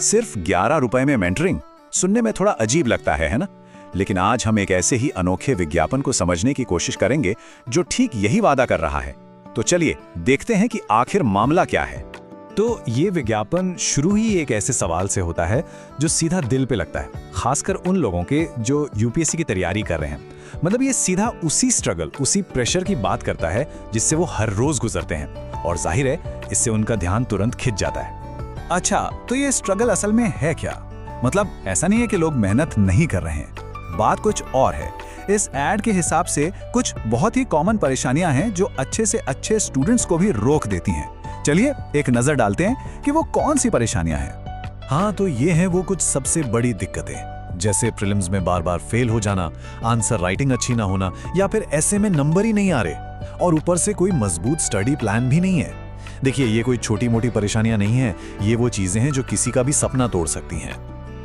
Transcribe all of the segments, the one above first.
सिर्फ 11 रुपए में मेंटरिंग सुनने में थोड़ा अजीब लगता है ना? लेकिन आज हम एक ऐसे ही अनोखे विज्ञापन को समझने की कोशिश करेंगे जो ठीक यही वादा कर रहा है। तो चलिए देखते हैं कि आखिर मामला क्या है। तो ये विज्ञापन शुरू ही एक ऐसे सवाल से होता है जो सीधा दिल पे लगता है, खासकर उन लोगों के जो यूपीएससी की तैयारी कर रहे हैं। मतलब ये सीधा उसी स्ट्रगल, उसी प्रेशर की बात करता है जिससे वो हर रोज गुजरते हैं, और जाहिर है इससे उनका ध्यान तुरंत खिंच जाता है। अच्छा, तो ये स्ट्रगल असल में है क्या? मतलब ऐसा नहीं है कि लोग मेहनत नहीं कर रहे हैं, बात कुछ और है। इस ऐड के हिसाब से कुछ बहुत ही कॉमन परेशानियां हैं जो अच्छे से अच्छे स्टूडेंट्स को भी रोक देती हैं। चलिए एक नजर डालते हैं कि वो कौन सी परेशानियां हैं। हाँ, तो ये हैं वो कुछ सबसे बड़ी दिक्कतें, जैसे प्रीलिम्स में बार बार फेल हो जाना, आंसर राइटिंग अच्छी ना होना, या फिर ऐसे में नंबर ही नहीं आ रहे, और ऊपर से कोई मजबूत स्टडी प्लान भी नहीं है। देखिए, ये कोई छोटी मोटी परेशानियां नहीं है, ये वो चीजें हैं जो किसी का भी सपना तोड़ सकती हैं।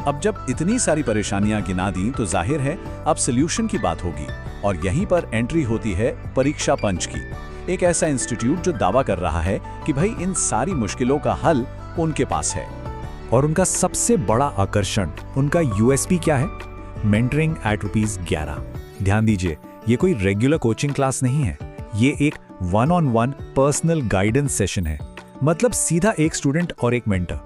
अब जब इतनी सारी परेशानियां गिना दी तो जाहिर है अब सोल्यूशन की बात होगी, और यहीं पर एंट्री होती है परीक्षा पंच की, एक ऐसा इंस्टीट्यूट जो दावा कर रहा है कि भाई इन सारी मुश्किलों का हल उनके पास है। और उनका सबसे बड़ा आकर्षण, उनका यूएसपी क्या है? Mentoring at ₹11। ध्यान दीजिए, ये कोई रेगुलर कोचिंग क्लास नहीं है, ये एक 1-on-1 पर्सनल गाइडेंस सेशन है। मतलब सीधा एक स्टूडेंट और एक मेंटर।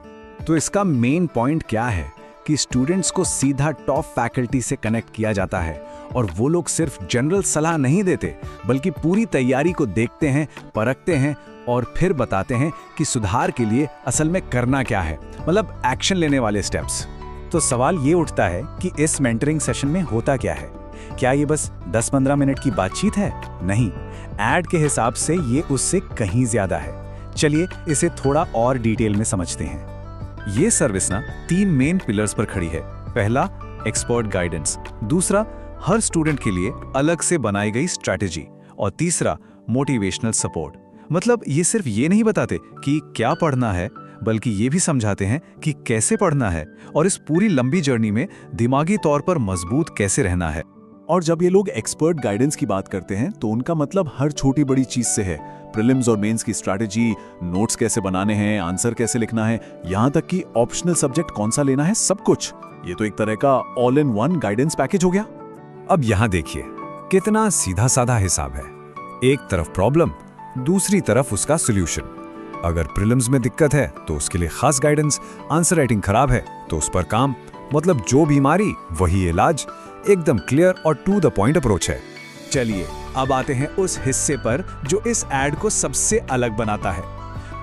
तो इसका मेन पॉइंट क्या है कि स्टूडेंट्स को सीधा टॉप फैकल्टी से कनेक्ट किया जाता है, और वो लोग सिर्फ जनरल सलाह नहीं देते बल्कि पूरी तैयारी को देखते हैं, परखते हैं और फिर बताते हैं कि सुधार के लिए असल में करना क्या है, मतलब एक्शन लेने वाले स्टेप्स। तो सवाल ये उठता है कि इस मेंटरिंग सेशन में होता क्या है? क्या ये बस 10-15 मिनट की बातचीत है? नहीं, ऐड के हिसाब से ये उससे कहीं ज्यादा है। चलिए इसे थोड़ा और डिटेल में समझते हैं। ये सर्विस ना 3 मेन पिलर्स पर खड़ी है। पहला, एक्सपर्ट गाइडेंस। दूसरा, हर स्टूडेंट के लिए अलग से बनाई गई स्ट्रैटेजी। और तीसरा, मोटिवेशनल सपोर्ट। मतलब ये सिर्फ ये नहीं बताते कि क्या पढ़ना है, बल्कि ये भी समझाते हैं कि कैसे पढ़ना है और इस पूरी लंबी जर्नी में दिमागी तौर पर मजबूत कैसे रहना है। और जब ये लोग एक्सपर्ट गाइडेंस की बात करते हैं तो उनका मतलब हर छोटी बड़ी चीज से है। प्रीलिम्स और मेंस की स्ट्रैटेजी, नोट्स कैसे बनाने हैं, आंसर कैसे लिखना है, यहाँ तक कि ऑप्शनल सब्जेक्ट कौन सा लेना है, सब कुछ। ये तो एक तरह का all in one guidance package हो गया। अब यहाँ देखिए, कितना सीधा साधा हिसाब है। एक तरफ प्रॉब्लम, दूसरी तरफ उसका सोल्यूशन। अगर प्रीलिम्स में दिक्कत है तो उसके लिए खास गाइडेंस, आंसर राइटिंग खराब है तो उस पर काम, मतलब जो बीमारी वही इलाज। एकदम क्लियर और टू द पॉइंट अप्रोच है। चलिए अब आते हैं उस हिस्से पर जो इस ऐड को सबसे अलग बनाता है।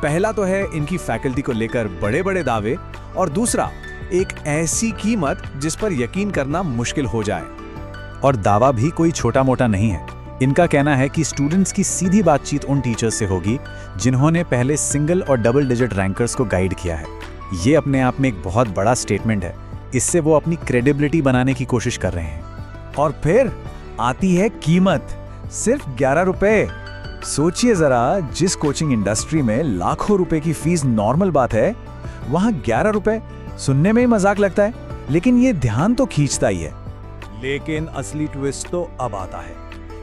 पहला तो है इनकी फैकल्टी को लेकर बड़े बड़े दावे, और दूसरा एक ऐसी कीमत जिस पर यकीन करना मुश्किल हो जाए। और दावा भी कोई छोटा मोटा नहीं है। इनका कहना है कि स्टूडेंट्स की सीधी बातचीत उन टीचर्स से होगी जिन्होंने पहले सिंगल और डबल डिजिट रैंकर्स को गाइड किया है। ये अपने आप में एक बहुत बड़ा स्टेटमेंट है। इससे वो अपनी क्रेडिबिलिटी बनाने की कोशिश कर रहे हैं। और फिर आती है कीमत, सिर्फ 11 रुपए। सोचिए जरा, जिस कोचिंग इंडस्ट्री में लाखों रुपए की फीस नॉर्मल बात है, वहां 11 रुपए सुनने में ही मजाक लगता है, लेकिन ये ध्यान तो खींचता ही है। लेकिन असली ट्विस्ट तो अब आता है।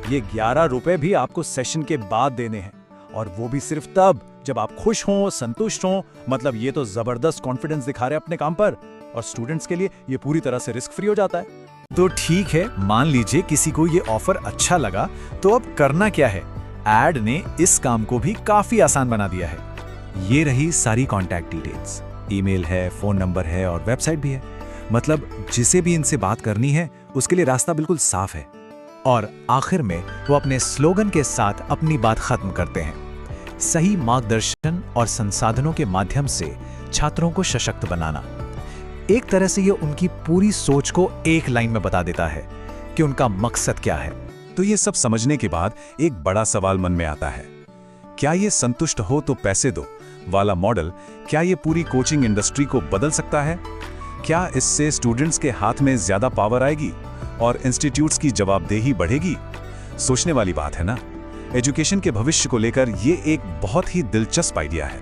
ये 11 रुपए भी आपको सेशन के बाद देने हैं, और वो भी सिर्फ तब जब आप खुश हों, संतुष्ट हों। मतलब ये तो जबरदस्त कॉन्फिडेंस दिखा रहे हैं अपने काम पर, और स्टूडेंट्स के लिए ये पूरी तरह से रिस्क फ्री हो जाता है। तो ठीक है, मान लीजिए किसी को ये ऑफर अच्छा लगा, तो अब करना क्या है? ऐड ने इस काम को भी काफी आसान बना दिया है। ये रही सारी कॉन्टैक्ट डिटेल्स, ईमेल है, फोन नंबर है और वेबसाइट भी है। मतलब जिसे भी इनसे बात करनी है उसके लिए रास्ता बिल्कुल साफ है। और आखिर में वो अपने स्लोगन के साथ अपनी बात खत्म करते हैं, सही मार्गदर्शन और संसाधनों के माध्यम से छात्रों को सशक्त बनाना। एक तरह से ये उनकी पूरी सोच को एक लाइन में बता देता है कि उनका मकसद क्या है। तो ये सब समझने के बाद एक बड़ा सवाल मन में आता है, क्या ये संतुष्ट हो तो पैसे दो वाला मॉडल, क्या ये पूरी कोचिंग इंडस्ट्री को बदल सकता है? क्या इससे स्टूडेंट्स के हाथ में ज्यादा पावर आएगी और इंस्टीट्यूट्स की जवाबदेही बढ़ेगी? सोचने वाली बात है ना। एजुकेशन के भविष्य को लेकर ये एक बहुत ही दिलचस्प आइडिया है।